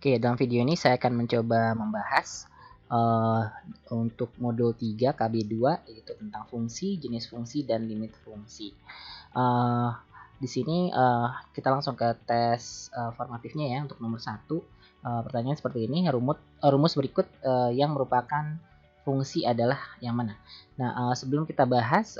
Oke, dalam video ini saya akan mencoba membahas uh, untuk modul 3 KB2 yaitu tentang fungsi, jenis fungsi, dan limit fungsi. Uh, di sini kita langsung ke tes formatifnya ya untuk nomor 1. Pertanyaan seperti ini, rumus berikut yang merupakan fungsi adalah yang mana? Nah, sebelum kita bahas,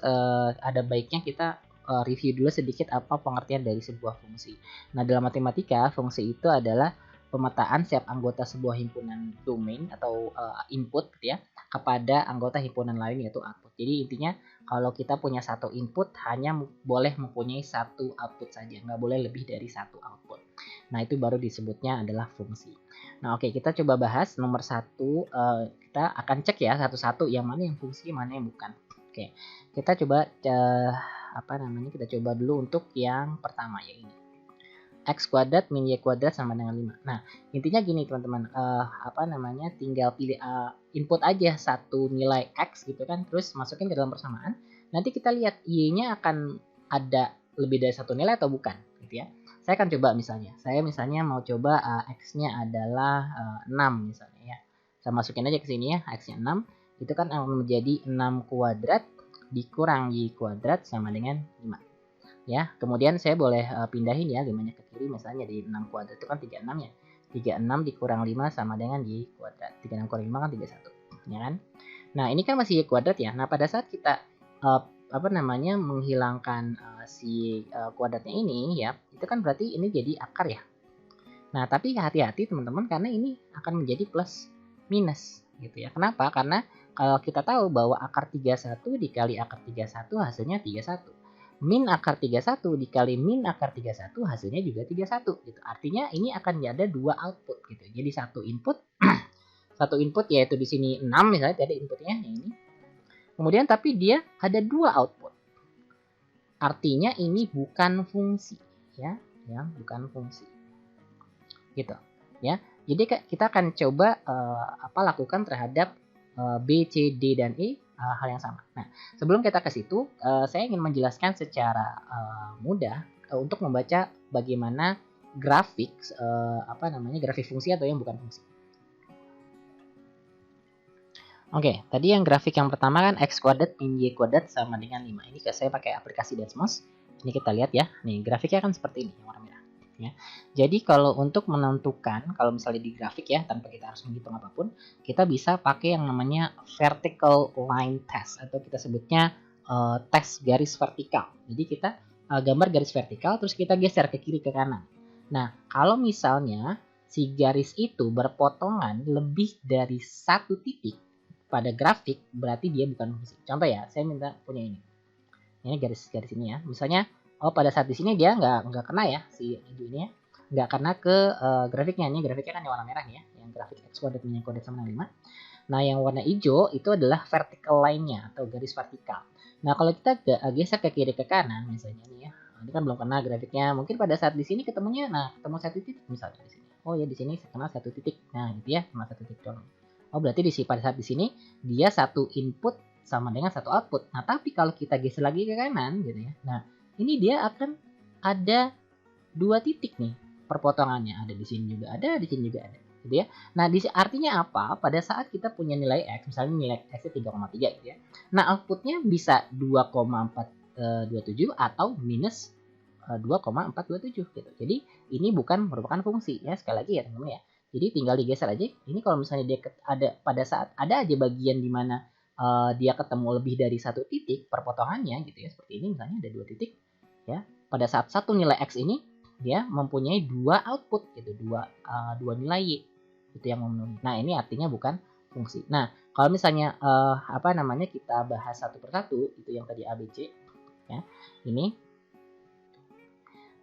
ada baiknya kita review dulu sedikit apa pengertian dari sebuah fungsi. Nah, dalam matematika, fungsi itu adalah pemetaan setiap anggota sebuah himpunan domain atau input gitu ya kepada anggota himpunan lain yaitu output. Jadi intinya kalau kita punya satu input hanya boleh mempunyai satu output saja, nggak boleh lebih dari satu output. Nah itu baru disebutnya adalah fungsi. Nah oke, kita coba bahas nomor 1. Kita akan cek ya satu-satu yang mana yang fungsi mana yang bukan. Oke, kita coba kita coba dulu untuk yang pertama ya ini. X kuadrat min Y kuadrat sama dengan 5. Nah, intinya gini teman-teman, tinggal pilih input aja satu nilai X gitu kan, terus masukin ke dalam persamaan. Nanti kita lihat Y-nya akan ada lebih dari satu nilai atau bukan, gitu ya. Saya akan coba misalnya. Saya misalnya mau coba X-nya adalah 6 misalnya ya. Saya masukin aja ke sini ya, X-nya 6. Itu kan akan menjadi 6 kuadrat dikurang Y kuadrat sama dengan 5. Ya, kemudian saya boleh pindahin ya 5-nya ke kiri, misalnya di 6 kuadrat itu kan 36 ya. 36 dikurang 5 sama dengan Y kuadrat. 36 kurang 5 kan 31, ya kan? Nah, ini kan masih Y kuadrat ya. Nah, pada saat kita menghilangkan si kuadratnya ini ya, itu kan berarti ini jadi akar ya. Nah, tapi hati-hati teman-teman karena ini akan menjadi plus minus gitu ya. Kenapa? Karena kalau kita tahu bahwa akar 31 dikali akar 31 hasilnya 31. Min akar 31 dikali min akar 31 hasilnya juga 31 gitu. Artinya ini akan ada dua output gitu. Jadi satu input satu input yaitu di sini 6 misalnya tadi inputnya ini. Kemudian tapi dia ada dua output. Artinya ini bukan fungsi ya, bukan fungsi. Gitu ya. Jadi kita akan coba lakukan terhadap B, C, D, dan E hal yang sama. Nah, sebelum kita ke situ, saya ingin menjelaskan secara mudah untuk membaca bagaimana grafik grafik fungsi atau yang bukan fungsi. Oke, tadi yang grafik yang pertama kan X kuadrat min Y kuadrat sama dengan 5. Ini saya pakai aplikasi Desmos. Ini kita lihat ya. Nih, grafiknya kan seperti ini, yang warna merah. Ya. Jadi kalau untuk menentukan, kalau misalnya di grafik ya, tanpa kita harus menghitung apapun, kita bisa pakai yang namanya vertical line test atau kita sebutnya tes garis vertikal. Jadi kita gambar garis vertikal terus kita geser ke kiri ke kanan. Nah, kalau misalnya si garis itu berpotongan lebih dari satu titik pada grafik, berarti dia bukan fungsi. Contoh ya, saya minta punya ini. Ini garis-garis ini ya. Misalnya pada saat di sini dia nggak kena ya si hijau ini ya, nggak kena ke grafiknya. Ini grafiknya kan yang warna merah nih ya, yang grafik X kuadrat min Y kuadrat sama dengan 5. Nah yang warna hijau itu adalah vertical line-nya atau garis vertikal. Nah kalau kita geser ke kiri ke kanan misalnya nih ya, ini kan belum kena grafiknya. Mungkin pada saat di sini ketemunya, ketemu satu titik misalnya di sini. Oh ya di sini kena satu titik. Nah gitu ya, kena satu titik doang. Oh berarti pada saat di sini dia satu input sama dengan satu output. Nah tapi kalau kita geser lagi ke kanan gitu ya, nah ini dia akan ada dua titik nih perpotongannya, ada di sini juga ada, di sini juga ada gitu ya. Nah artinya apa? Pada saat kita punya nilai X, misalnya nilai X 3,3 gitu ya, nah outputnya bisa 2,427 atau minus 2,427 gitu. Jadi ini bukan merupakan fungsi ya, sekali lagi ya teman-teman ya. Jadi tinggal digeser aja. Ini kalau misalnya dia ada pada saat ada aja bagian di mana dia ketemu lebih dari satu titik perpotongannya gitu ya, seperti ini misalnya ada dua titik ya. Pada saat satu nilai X ini dia mempunyai dua output gitu, dua nilai Y itu yang memenuhi. Nah ini artinya bukan fungsi. Nah kalau misalnya kita bahas satu persatu itu yang tadi ABC ya, ini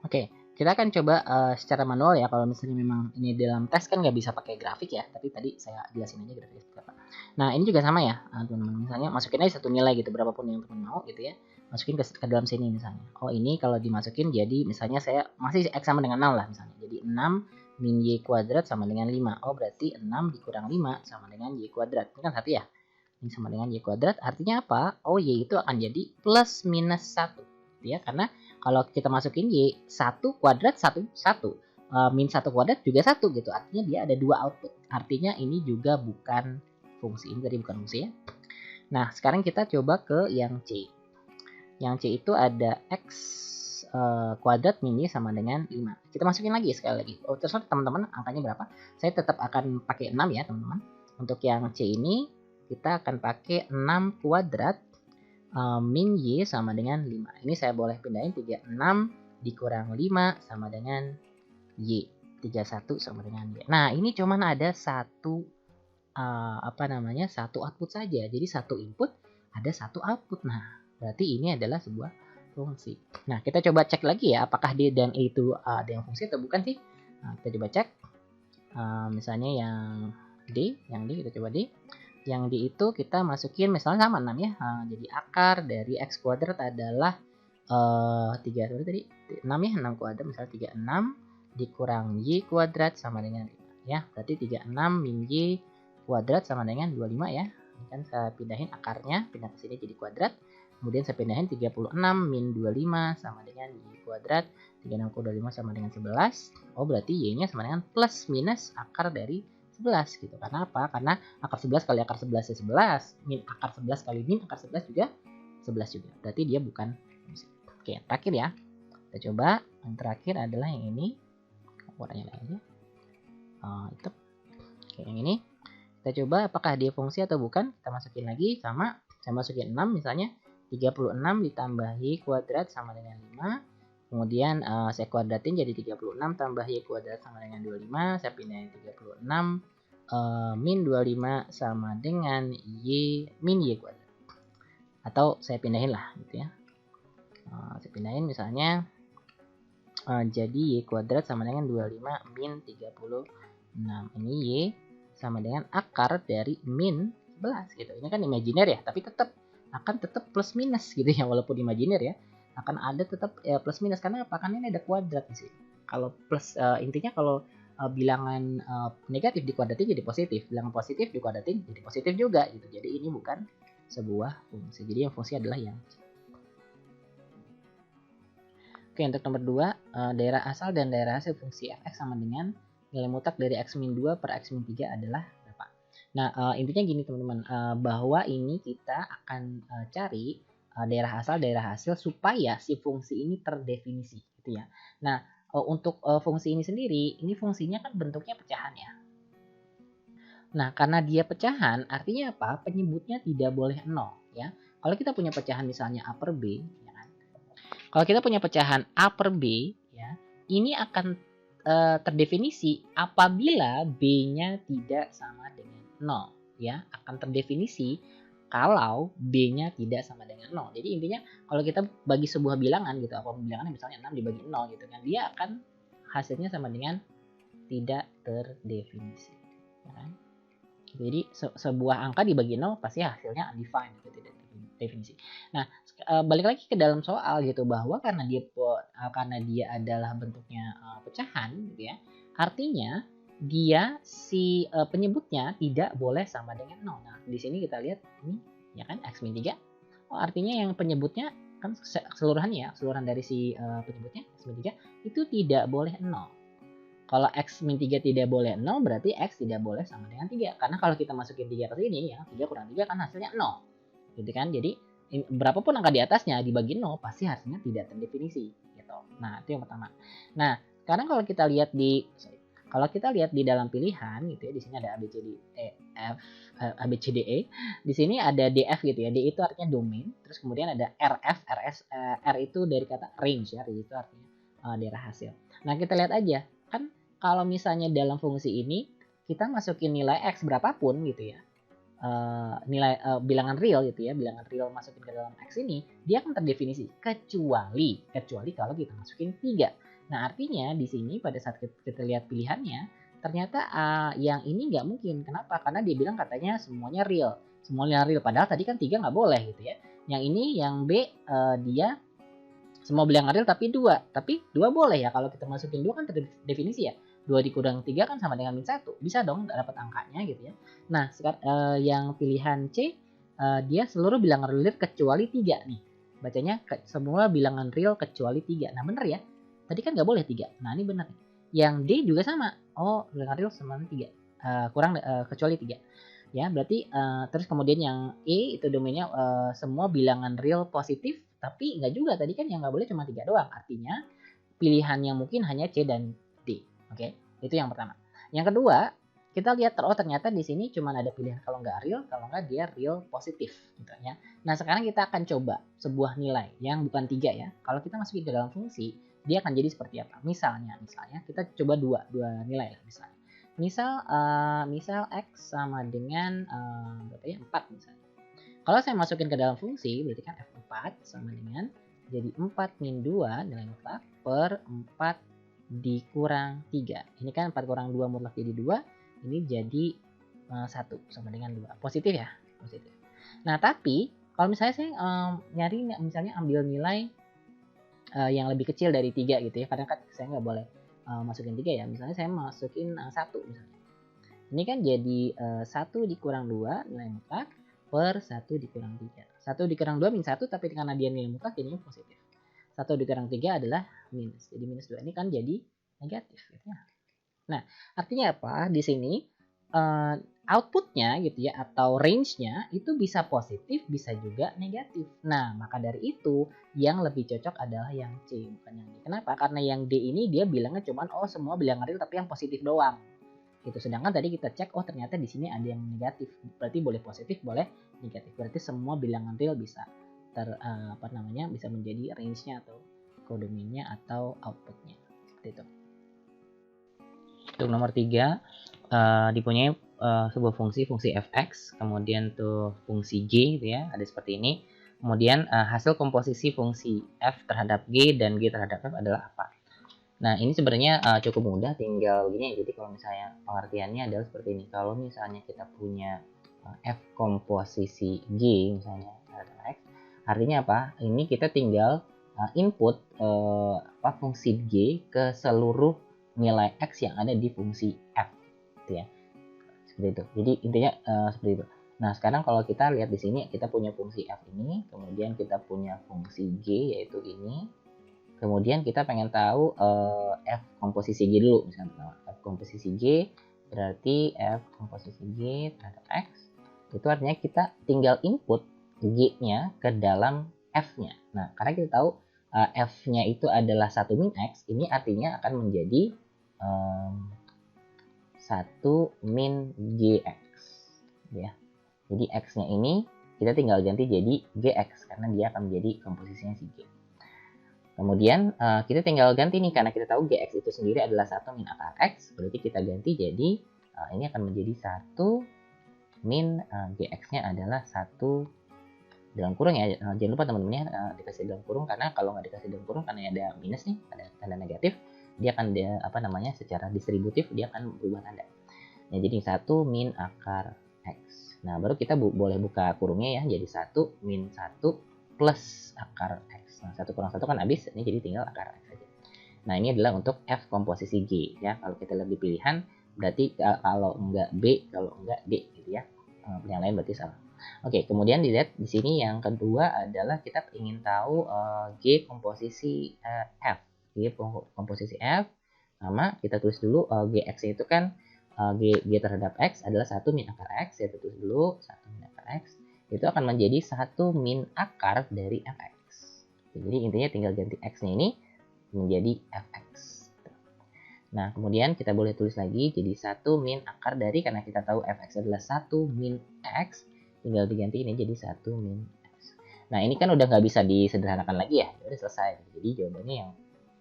oke, kita akan coba secara manual ya. Kalau misalnya memang ini dalam tes kan nggak bisa pakai grafik ya, tapi tadi saya jelasin aja grafiknya seperti apa. Nah ini juga sama ya teman-teman. Misalnya masukin aja satu nilai gitu, berapapun yang teman mau gitu ya. Masukin ke dalam sini misalnya. Oh ini kalau dimasukin jadi misalnya saya masih X sama dengan 0 lah misalnya. Jadi 6 min Y kuadrat sama dengan 5. Oh berarti 6 dikurang 5 sama dengan Y kuadrat. Ini kan satu ya. Ini sama dengan Y kuadrat artinya apa? Oh Y itu akan jadi plus minus 1. Ya, karena kalau kita masukin Y 1 kuadrat 1 1 min 1 kuadrat juga 1 gitu. Artinya dia ada 2 output. Artinya ini juga bukan fungsi. Ini tadi bukan fungsi ya. Nah, sekarang kita coba ke yang C. Yang C itu ada X kuadrat min Y sama dengan 5. Kita masukin lagi sekali lagi. Terserah teman-teman angkanya berapa. Saya tetap akan pakai 6 ya teman-teman. Untuk yang C ini kita akan pakai 6 kuadrat min Y sama dengan 5. Ini saya boleh pindahin 36 dikurang 5 sama dengan Y. 31 sama dengan Y. Nah, ini cuman ada satu satu output saja. Jadi satu input ada satu output. Nah, berarti ini adalah sebuah fungsi. Nah, kita coba cek lagi ya apakah D dan E itu ada yang fungsi atau bukan sih. Nah, kita coba cek. Misalnya yang D kita coba D. Yang D itu kita masukin misalnya sama 6 ya. Jadi akar dari X kuadrat adalah 3 tadi 6 ya, 6 kuadrat misalnya 36 dikurang Y kuadrat sama dengan 5 ya. Berarti 36 min Y kuadrat sama dengan 25 ya. Ini kan saya pindahin akarnya, pindah ke sini jadi kuadrat. Kemudian saya pindahin 36 min 25 sama dengan Y kuadrat. 36 kurang 25 sama dengan 11. Oh, berarti Y-nya sama dengan plus minus akar dari 11 gitu. Karena apa? Karena akar 11 kali akar 11 ya 11. Min akar 11 kali min akar 11 juga 11 juga. Berarti dia bukan fungsi. Oke, terakhir ya. Kita coba. Yang terakhir adalah yang ini. Warnanya lain aja. Itu. Oke, yang ini. Kita coba apakah dia fungsi atau bukan. Kita masukin lagi sama. Saya masukin 6 misalnya. 36 ditambah Y kuadrat sama dengan 5. Kemudian saya kuadratin jadi 36 tambah Y kuadrat sama dengan 25. Saya pindahin 36 min 25 sama dengan Y min Y kuadrat. Atau saya pindahin lah gitu ya. Saya pindahin misalnya jadi Y kuadrat sama dengan 25 min 36. Ini Y sama dengan akar dari min 11 gitu. Ini kan imajiner ya, tapi akan tetap plus minus gitu ya, walaupun imajiner ya. Akan ada tetap plus minus karena apa? Karena ini ada kuadrat di sini. Kalau plus intinya kalau bilangan negatif dikuadratin jadi positif, bilangan positif dikuadratin jadi positif juga gitu. Jadi ini bukan sebuah fungsi. Jadi yang fungsi adalah yang C. Oke, untuk nomor 2, daerah asal dan daerah hasil fungsi f(x) sama dengan nilai mutlak dari x-2 per x-3 adalah berapa? Nah, intinya gini teman-teman, bahwa ini kita akan cari daerah asal, daerah hasil supaya si fungsi ini terdefinisi gitu ya. Nah, untuk fungsi ini sendiri, ini fungsinya kan bentuknya pecahan ya. Nah, karena dia pecahan, artinya apa? Penyebutnya tidak boleh 0 ya. Kalau kita punya pecahan misalnya A per B, ya kan? Kalau kita punya pecahan A per B, ya, ini akan terdefinisi apabila B-nya tidak sama dengan 0 ya, akan terdefinisi kalau B-nya tidak sama dengan 0. Jadi intinya kalau kita bagi sebuah bilangan gitu, apa bilangannya misalnya 6 dibagi 0 gitu kan, dia akan hasilnya sama dengan tidak terdefinisi ya kan? Jadi sebuah angka dibagi 0 pasti hasilnya undefined gitu, tidak definisi. Nah, balik lagi ke dalam soal gitu, bahwa karena dia adalah bentuknya pecahan gitu ya. Artinya dia si penyebutnya tidak boleh sama dengan 0. Nah, di sini kita lihat ini ya kan x-3. Oh, artinya yang penyebutnya kan keseluruhannya ya, keseluruhan dari si penyebutnya x-3 itu tidak boleh 0. Kalau x-3 tidak boleh 0 berarti x tidak boleh sama dengan 3. Karena kalau kita masukin 3 ke sini ya, 3 kurang 3 kan hasilnya 0. Gitu kan? Jadi berapapun angka di atasnya dibagi 0 pasti hasilnya tidak terdefinisi gitu. Nah, itu yang pertama. Nah, sekarang kalau kita lihat di dalam pilihan gitu ya, di sini ada A B C D E F A B C D E. Di sini ada DF gitu ya. D itu artinya domain, terus kemudian ada RF, R itu dari kata range ya, itu artinya daerah hasil. Nah, kita lihat aja. Kan kalau misalnya dalam fungsi ini kita masukin nilai x berapapun gitu ya, nilai bilangan real gitu ya, bilangan real masukin ke dalam x ini, dia akan terdefinisi kecuali kalau kita masukin 3. Nah, artinya di sini pada saat kita lihat pilihannya, ternyata yang ini nggak mungkin. Kenapa? Karena dia bilang katanya semuanya real. Padahal tadi kan 3 nggak boleh gitu ya. Yang ini, yang B, dia semua bilangan real tapi 2. Tapi 2 boleh ya, kalau kita masukin 2 kan terdefinisi ya. 2 dikurang 3 kan sama dengan min 1. Bisa dong dapat angkanya gitu ya. Nah, sekarang yang pilihan C, dia seluruh bilangan real kecuali 3 nih. Bacanya semua bilangan real kecuali 3. Nah, bener ya. Tadi kan nggak boleh 3. Nah, ini bener nih. Yang D juga sama. Oh, bilangan real sama 3. Kurang kecuali 3. Ya, berarti terus kemudian yang E itu domainnya semua bilangan real positif, tapi enggak juga. Tadi kan yang nggak boleh cuma 3 doang. Artinya pilihan yang mungkin hanya C dan D. Oke, itu yang pertama. Yang kedua, kita lihat oh ternyata di sini cuma ada pilihan kalau nggak real, kalau nggak dia real positif gitu ya. Nah, sekarang kita akan coba sebuah nilai yang bukan 3 ya. Kalau kita masukin ke dalam fungsi, dia akan jadi seperti apa? Misalnya kita coba dua nilai lah misalnya. Misal x sama dengan berapa ya? 4 misalnya. Kalau saya masukin ke dalam fungsi, berarti kan f4 sama dengan jadi 4 min 2 nilai mutlak per 4 dikurang 3. Ini kan 4 kurang 2 mutlak jadi 2. Ini jadi 1 sama dengan 2. Positif ya? Positif. Nah, tapi kalau misalnya saya nyari misalnya ambil nilai yang lebih kecil dari 3 gitu ya. Kadang kan saya nggak boleh masukin 3 ya. Misalnya saya masukin 1 misalnya. Ini kan jadi 1 dikurang 2 nilai mutlak per 1 dikurang 3. 1 dikurang 2 min 1, tapi karena dia nilai mutlak jadinya positif. 1 dikurang 3 adalah minus. Jadi minus 2 ini kan jadi negatif gitu ya. Nah, artinya apa? Di sini outputnya gitu ya atau range-nya itu bisa positif, bisa juga negatif. Nah, maka dari itu yang lebih cocok adalah yang C bukan yang D. Kenapa? Karena yang D ini dia bilangnya cuman oh semua bilangan real tapi yang positif doang. Gitu. Sedangkan tadi kita cek oh ternyata di sini ada yang negatif. Berarti boleh positif, boleh negatif. Berarti semua bilangan real bisa bisa menjadi range-nya atau codomain-nya atau output-nya. Seperti itu. Untuk nomor 3 dipunyai sebuah fungsi fx, kemudian tuh fungsi g gitu ya, ada seperti ini. Kemudian hasil komposisi fungsi f terhadap g dan g terhadap f adalah apa? Nah, ini sebenarnya cukup mudah, tinggal begini. Jadi kalau misalnya pengertiannya adalah seperti ini. Kalau misalnya kita punya f komposisi g misalnya terhadap x, artinya apa? Ini kita tinggal input fungsi g ke seluruh nilai x yang ada di fungsi f, gitu ya. Seperti itu. Jadi intinya seperti itu. Nah, sekarang kalau kita lihat di sini kita punya fungsi f ini, kemudian kita punya fungsi g yaitu ini. Kemudian kita pengen tahu f komposisi g dulu, misalnya f komposisi g berarti f komposisi g terhadap x itu artinya kita tinggal input g-nya ke dalam f-nya. Nah, karena kita tahu f-nya itu adalah 1 min x, ini artinya akan menjadi 1 min gx ya. Jadi x-nya ini kita tinggal ganti jadi gx karena dia akan menjadi komposisinya si g. Kemudian kita tinggal ganti nih karena kita tahu gx itu sendiri adalah 1 min akar x, berarti kita ganti jadi ini akan menjadi 1 min gx-nya adalah 1 dalam kurung ya. Jangan lupa teman-teman ya dikasih dalam kurung, karena kalau nggak dikasih dalam kurung karena ada minus nih, ada tanda negatif, dia akan secara distributif dia akan berubah tanda. Ya, jadi 1 min akar x. Nah, baru kita boleh buka kurungnya ya, jadi 1 min 1 plus akar x. Nah, 1 kurang 1 kan habis, ini jadi tinggal akar x saja. Nah, ini adalah untuk f komposisi g ya. Kalau kita lihat di pilihan, berarti kalau enggak B, kalau enggak D gitu ya. Yang lain berarti salah. Oke, kemudian dilihat di sini yang kedua adalah kita ingin tahu g komposisi f. G komposisi f sama kita tulis dulu gx itu kan g terhadap x adalah 1 min akar x, ya tulis dulu 1 min akar x itu akan menjadi 1 min akar dari fx. Jadi intinya tinggal ganti x-nya ini menjadi fx. Nah, kemudian kita boleh tulis lagi jadi 1 min akar dari, karena kita tahu fx adalah 1 min x, tinggal diganti ini jadi 1 min x. Nah, ini kan udah nggak bisa disederhanakan lagi ya, udah selesai. Jadi jawabannya yang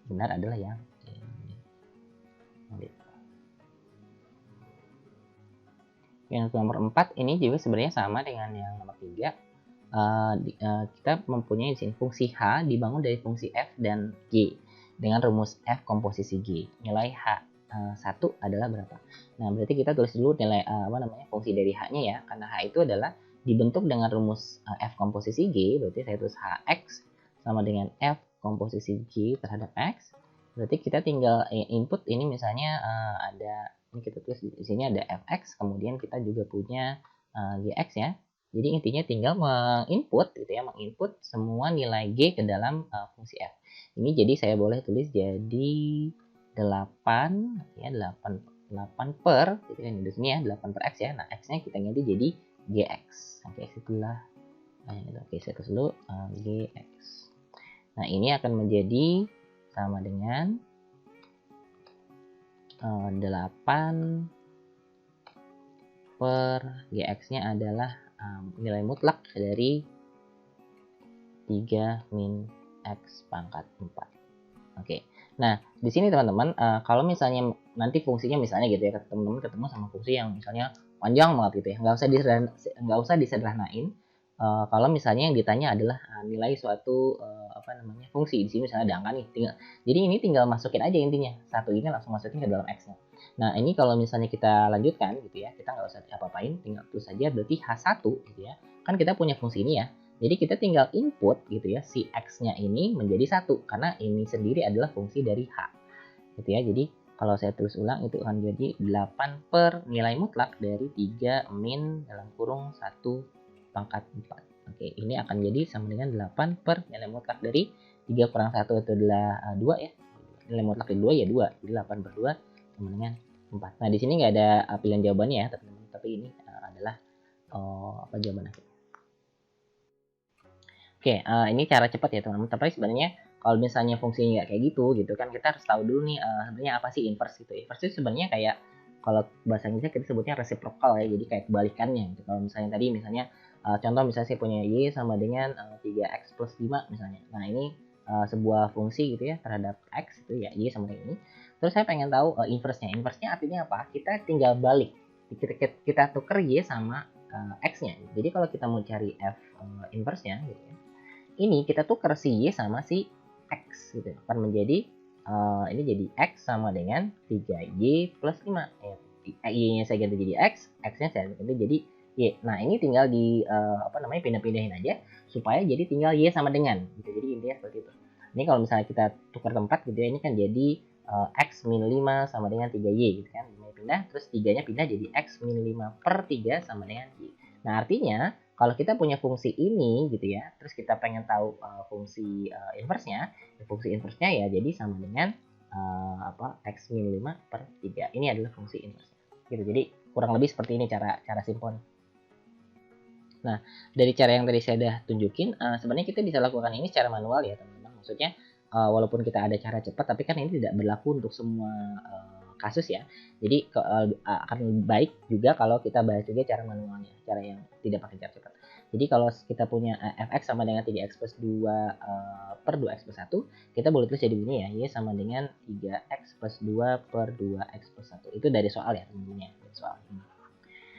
benar adalah yang ini. Yang nomor 4 ini juga sebenarnya sama dengan yang nomor 3. Kita mempunyai di sini fungsi H dibangun dari fungsi F dan G dengan rumus F komposisi G. Nilai H 1 adalah berapa? Nah, berarti kita tulis dulu nilai fungsi dari H-nya ya, karena H itu adalah dibentuk dengan rumus F komposisi G, berarti saya tulis Hx sama dengan F komposisi G terhadap X. Berarti kita tinggal input ini misalnya ada, ini kita tulis di sini ada fx, kemudian kita juga punya gx ya. Jadi intinya tinggal menginput gitu ya, menginput semua nilai g ke dalam fungsi f. Ini jadi saya boleh tulis jadi 8 ya, 8 per gitu kan di sini ya, 8 per x ya. Nah, x-nya kita ganti jadi gx. Oke, itulah. Nah, gitu. Oke, saya tulis dulu gx. Nah, ini akan menjadi sama dengan 8 per gx-nya adalah nilai mutlak dari 3 min x pangkat 4. Oke. Nah, di sini teman-teman, kalau misalnya nanti fungsinya misalnya gitu ya, teman-teman ketemu sama fungsi yang misalnya panjang banget gitu ya, nggak usah disederhanain. Kalau misalnya yang ditanya adalah nilai suatu fungsi. Di sini misalnya ada angka nih, jadi ini tinggal masukin aja intinya. Satu ini langsung masukin ke dalam x-nya. Nah, ini kalau misalnya kita lanjutkan gitu ya, kita nggak usah apa-apain, tinggal tulis saja berarti H1 gitu ya. Kan kita punya fungsi ini ya. Jadi kita tinggal input gitu ya, si x-nya ini menjadi 1 karena ini sendiri adalah fungsi dari h. Gitu ya. Jadi kalau saya tulis ulang itu akan jadi 8 per nilai mutlak dari 3 min dalam kurung 1 pangkat 4. Oke, ini akan jadi sama dengan 8 per nilai mutlak dari 3 kurang 1 itu adalah 2 ya. Nilai mutlak dari 2 ya 2. Jadi 8 per 2 sama dengan 4. Nah, di sini nggak ada pilihan jawabannya ya, teman-teman. Tapi ini adalah jawaban akhir. Oke, ini cara cepat ya teman-teman. Tapi sebenarnya kalau misalnya fungsinya nggak kayak gitu kan kita harus tahu dulu nih sebenarnya apa sih inverse gitu. Inverse itu sebenarnya kayak kalau bahasa Inggrisnya kita sebutnya reciprocal ya, jadi kayak kebalikannya gitu. Kalau misalnya tadi misalnya contoh misalnya saya punya y sama dengan 3x plus 5 misalnya. Nah, ini sebuah fungsi gitu ya terhadap x itu ya y sama dengan ini. Terus saya pengen tahu inverse-nya. Inverse-nya artinya apa? Kita tinggal balik. Kita tuker y sama x-nya. Jadi kalau kita mau cari f inverse-nya gitu ya, ini kita tukar si y sama si x gitu akan menjadi ini jadi x sama dengan 3y plus 5 y-nya saya ganti jadi x, x-nya saya ganti jadi y. Nah, ini tinggal di pindah-pindahin aja supaya jadi tinggal y sama dengan gitu. Jadi intinya seperti itu. Ini kalau misalnya kita tukar tempat gitu ya, ini kan jadi x min 5 sama dengan 3y gitu kan. 5 pindah, terus 3-nya pindah jadi x min 5 per 3 sama dengan y. Nah, artinya kalau kita punya fungsi ini gitu ya, terus kita pengen tahu fungsi inverse-nya, fungsi inverse-nya ya jadi sama dengan x min 5 per 3. Ini adalah fungsi inverse. Gitu. Jadi kurang lebih seperti ini cara simpelnya. Nah, dari cara yang tadi saya udah tunjukin, sebenarnya kita bisa lakukan ini secara manual ya teman-teman. Maksudnya walaupun kita ada cara cepat, tapi kan ini tidak berlaku untuk semua kasus ya. Jadi akan baik juga kalau kita bahas juga cara manualnya, cara yang tidak pakai cara cepat. Jadi kalau kita punya fx sama dengan 3x plus 2 per 2x plus 1, kita boleh tulis jadi begini ya, y sama dengan 3x plus 2 per 2x plus 1. Itu dari soal ya teman-teman ya, dari soal.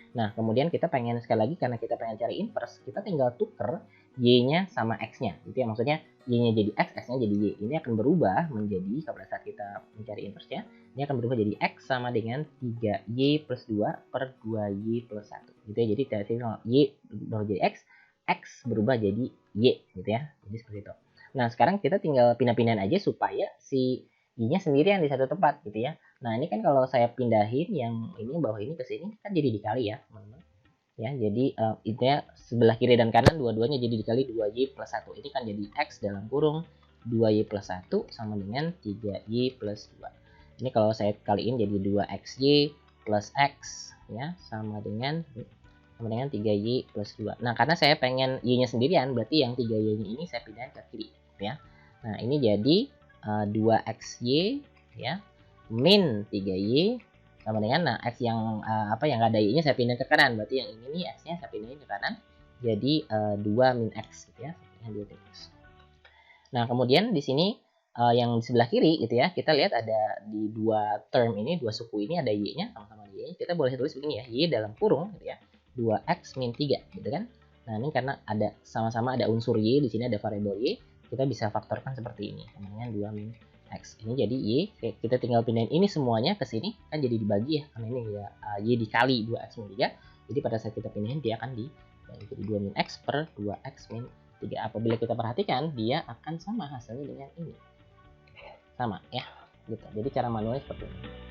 Nah, kemudian kita pengen sekali lagi karena kita pengen cari inverse, kita tinggal tuker y-nya sama x-nya. Gitu ya, maksudnya y-nya jadi x, x-nya jadi y. Ini akan berubah menjadi pada saat kita mencari inverse-nya, ini akan berubah jadi x sama dengan 3y plus 2 per 2y plus 1. Gitu ya. Jadi dari sini y berubah jadi x berubah jadi y gitu ya. Jadi seperti itu. Nah, sekarang kita tinggal pindah-pindahin aja supaya si y-nya sendirian di satu tempat gitu ya. Nah, ini kan kalau saya pindahin yang ini bawah ini ke sini kan jadi dikali ya, teman-teman. Ya, jadi intinya sebelah kiri dan kanan dua-duanya jadi dikali 2y plus 1. Ini kan jadi x dalam kurung 2y plus 1 sama dengan 3y plus 2. Ini kalau saya kaliin jadi 2xy plus x ya sama dengan 3y plus 2. Nah, karena saya pengen y-nya sendirian, berarti yang 3y-nya ini saya pindahin ke kiri ya. Nah, ini jadi 2xy ya min 3y sama dengan x yang yang nggak ada y-nya saya pindahin ke kanan, berarti yang ini nih x-nya saya pindahin ke kanan jadi 2 min x gitu ya, Nah, kemudian di sini yang di sebelah kiri gitu ya, kita lihat ada di dua term ini, dua suku ini ada y-nya sama-sama y-nya, kita boleh tulis begini ya, y dalam kurung gitu ya 2x min 3 gitu kan. Nah, ini karena ada sama-sama ada unsur y, di sini ada variabel y, kita bisa faktorkan seperti ini sama dengan 2 min x. Ini jadi y, kita tinggal pindahin ini semuanya ke sini kan jadi dibagi ya, karena ini ya y dikali 2x min 3. Jadi pada saat kita pindahin dia akan jadi 2 min x per 2x min 3. Apabila kita perhatikan dia akan sama hasilnya dengan ini. Sama ya. Gitu. Jadi cara manualnya seperti ini.